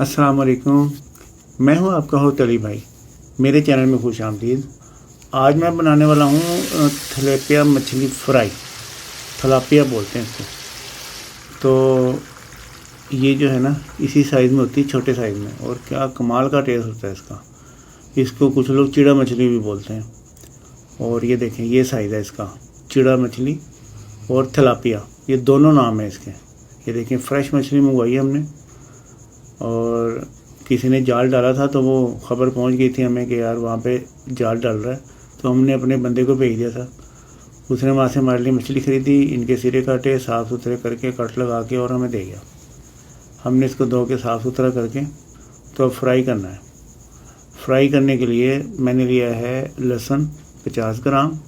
अस्सलाम वालेकुम। मैं हूं आपका होस्ट अली भाई। मेरे चैनल में खुश आमदीद। आज मैं बनाने वाला हूं थिलापिया मछली फ्राई। थिलापिया बोलते हैं इसको। तो ये जो है ना इसी साइज़ में होती है, छोटे साइज़ में, और क्या कमाल का टेस्ट होता है इसका। इसको कुछ लोग चिड़ा मछली भी बोलते हैं। और ये देखें, ये साइज़ है इसका, चिड़ा मछली और थिलापिया, ये दोनों नाम है इसके। ये देखें, फ्रेश मछली मंगवाई है हमने, और किसी ने जाल डाला था तो वो ख़बर पहुंच गई थी हमें कि यार वहाँ पे जाल डाल रहा है। तो हमने अपने बंदे को भेज दिया था, उसने वहाँ से हमारे लिए मछली ख़रीदी, इनके सिरे काटे, साफ़ सुथरे करके कट लगा के और हमें दे गया। हमने इसको धो के साफ़ सुथरा करके तो अब फ्राई करना है। फ्राई करने के लिए मैंने लिया है लहसुन 50 ग्राम,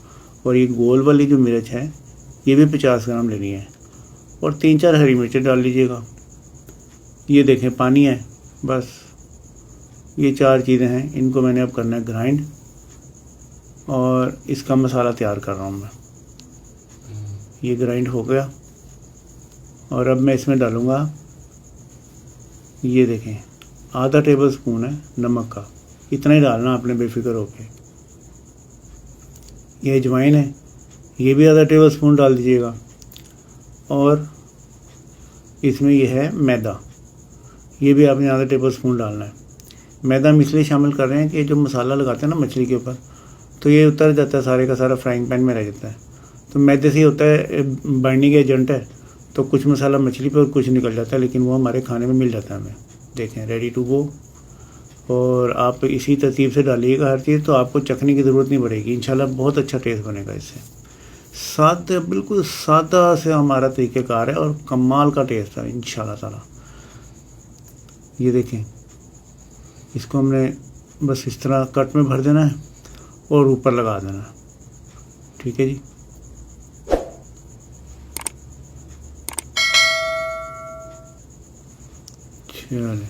और ये गोल वाली जो मिर्च है ये भी 50 ग्राम लेनी है, और 3-4 हरी मिर्चें डाल लीजिएगा। ये देखें, पानी है, बस ये 4 चीज़ें हैं। इनको मैंने अब करना है ग्राइंड, और इसका मसाला तैयार कर रहा हूँ मैं। ये ग्राइंड हो गया, और अब मैं इसमें डालूँगा, ये देखें, आधा टेबल स्पून है नमक का। इतना ही डालना आपने बेफिक्र होके। ये अजवाइन है, ये भी आधा टेबल स्पून डाल दीजिएगा। और इसमें ये है मैदा, ये भी आपने आधा टेबल स्पून डालना है। मैदा हम इसलिए शामिल कर रहे हैं कि जो मसाला लगाते हैं ना मछली के ऊपर, तो ये उतर जाता है, सारे का सारा फ्राइंग पैन में रह जाता है। तो मैदे से ही होता है, बाइंडिंग एजेंट है, तो कुछ मसाला मछली पे और कुछ निकल जाता है, लेकिन वो हमारे खाने में मिल जाता है हमें। देखें, रेडी टू गो। और आप इसी तरतीब से डालिएगा हर चीज़, तो आपको चखने की ज़रूरत नहीं पड़ेगी। इंशाल्लाह बहुत अच्छा टेस्ट बनेगा इससे। सादा, बिल्कुल सादा से हमारा तरीक़ेकार है, और कमाल का टेस्ट है इंशाल्लाह ताला। ये देखें, इसको हमने बस इस तरह कट में भर देना है और ऊपर लगा देना है। ठीक है जी। चलिए,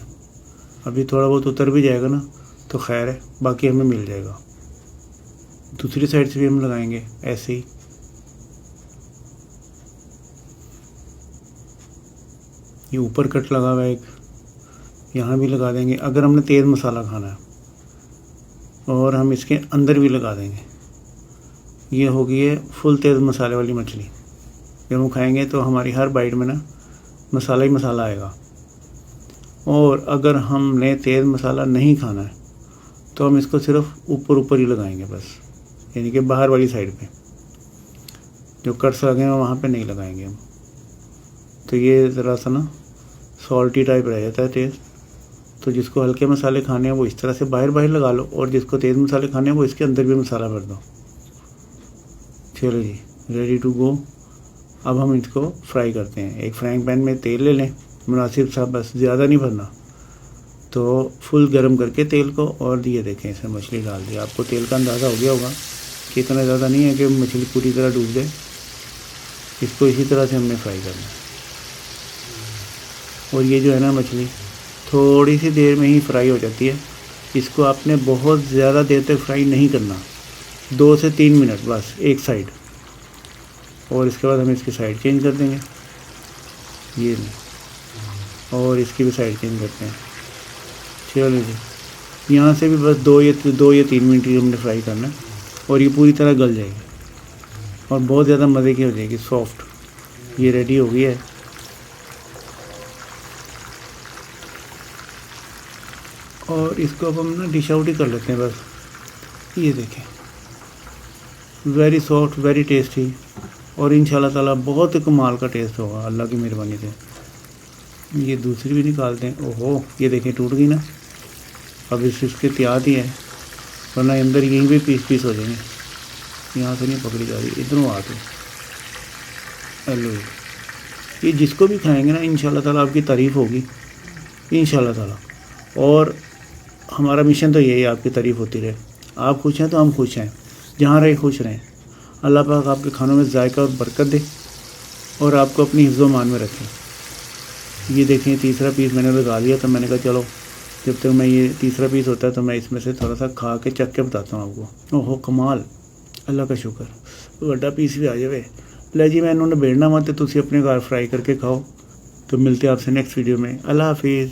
अभी थोड़ा बहुत उतर भी जाएगा ना तो खैर है, बाकी हमें मिल जाएगा। दूसरी साइड से भी हम लगाएंगे ऐसे ही। ये ऊपर कट लगा हुआ है एक, यहाँ भी लगा देंगे अगर हमने तेज़ मसाला खाना है, और हम इसके अंदर भी लगा देंगे। ये हो गई है फुल तेज़ मसाले वाली मछली। जब हम खाएंगे तो हमारी हर बाइट में ना मसाला ही मसाला आएगा। और अगर हमने तेज़ मसाला नहीं खाना है तो हम इसको सिर्फ ऊपर ऊपर ही लगाएंगे बस, यानी कि बाहर वाली साइड पे, जो कट्स लगे हैं वहाँ पे नहीं लगाएंगे हम। तो ये ज़रा सा ना सॉल्टी टाइप रह जाता है टेस्ट। तो जिसको हल्के मसाले खाने हैं वो इस तरह से बाहर बाहर लगा लो, और जिसको तेज़ मसाले खाने हैं वो इसके अंदर भी मसाला भर दो। चलो जी, रेडी टू गो। अब हम इसको फ्राई करते हैं। एक फ्राइंग पैन में तेल ले लें मुनासिब सा, बस ज़्यादा नहीं भरना। तो फुल गर्म करके तेल को, और ये देखें इसमें मछली डाल दी। आपको तेल का अंदाज़ा हो गया होगा कि इतना ज़्यादा नहीं है कि मछली पूरी तरह डूब जाए। इसको इसी तरह से हमने फ्राई करना है। और ये जो है ना मछली थोड़ी सी देर में ही फ्राई हो जाती है। इसको आपने बहुत ज़्यादा देर तक फ्राई नहीं करना, 2 से 3 मिनट बस एक साइड। और इसके बाद हम इसकी साइड चेंज कर देंगे, ये नहीं, और इसकी भी साइड चेंज करते हैं। चलो जी, यहाँ से भी बस 2 या 3 मिनट ही हमने फ्राई करना है, और ये पूरी तरह गल जाएगी और बहुत ज़्यादा मज़े की हो जाएगी, सॉफ्ट। ये रेडी हो गई है। और इसको अब हम ना डिश आउट ही कर लेते हैं बस। ये देखें, वेरी सॉफ्ट, वेरी टेस्टी, और इंशाल्लाह ताला बहुत ही कमाल का टेस्ट होगा अल्लाह की मेहरबानी से। ये दूसरी भी निकालते हैं। ओहो, ये देखें टूट गई ना। अब इसके तैयार ही है, वरना अंदर यहीं भी पीस पीस हो जाएंगे। यहाँ से नहीं पकड़ी जा रही, इधरों आके। हेलो, ये जिसको भी खाएंगे ना इंशाल्लाह ताला आपकी तारीफ़ होगी इंशाल्लाह ताला। और हमारा मिशन तो यही है, आपकी तारीफ़ होती रहे। आप खुश हैं तो हम खुश हैं, जहाँ रहे खुश रहें। अल्लाह पाक आपके खानों में जायका और बरकत दे, और आपको अपनी हिफ्ज़ मान में रखें। ये देखें, तीसरा पीस मैंने लगा लिया, तो मैंने कहा चलो जब तक मैं ये तीसरा पीस होता है तो मैं इसमें से थोड़ा सा खा के चख के बताता हूँ आपको। ओहो कमाल, अल्लाह का शुक्र, बड़ा पीस भी आ जाए। ले जी, मैं इन्होंने बेड़ना मत, तुसी अपने घर फ्राई करके खाओ। तो मिलते हैं आपसे नेक्स्ट वीडियो में। अल्लाह हाफिज़।